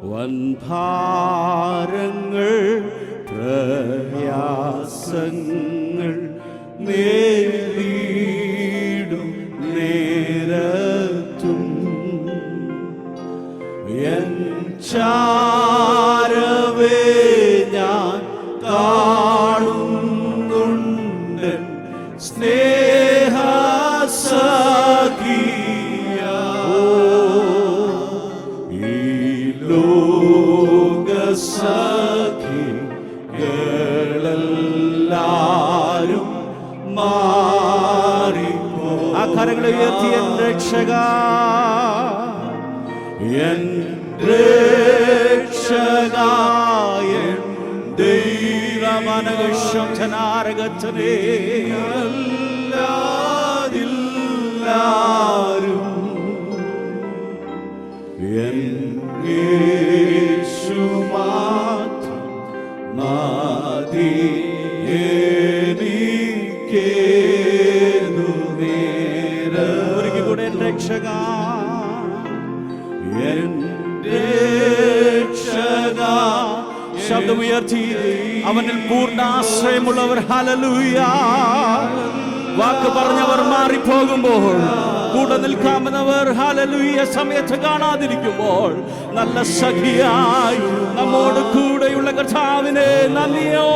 വൻഭാരങ്ങൾ പ്രയാസങ്ങൾ നേരിടും നേരത്തും എൻ ചാരവേ ഞാൻ കാണുന്നുണ്ട് സ്നേഹസഖിയ ഈ ലോകസഖികളെല്ലാരും മാറിപ്പോ. ആ കരങ്ങളെ ഉയർത്തി എൻ രക്ഷക, എൻ രക്ഷക, എൻ ദൈവമനകശംസനാരകത്തനേ എല്ലാരും എൻ യേശു മാത്രം മതി എനിക്കേതു നേരം. ഒരിക്കൽ കൂടെ എൻ രക്ഷക, എൻ രക്ഷക. ശബ്ദമുയർത്തി അവനിൽ പൂർണ്ണാശ്രയമുള്ളവർ ഹല്ലേലൂയ. വാക്ക് പറഞ്ഞവർ മാറിപ്പോകുമ്പോൾ, കൂടെ നിൽക്കാമെന്നവർ ഹല്ലേലൂയ സമയത്ത് കാണാതിരിക്കുമ്പോൾ, നല്ല സഖിയായി നമ്മോട് കൂടെയുള്ള കർത്താവിനെ നന്ദിയോ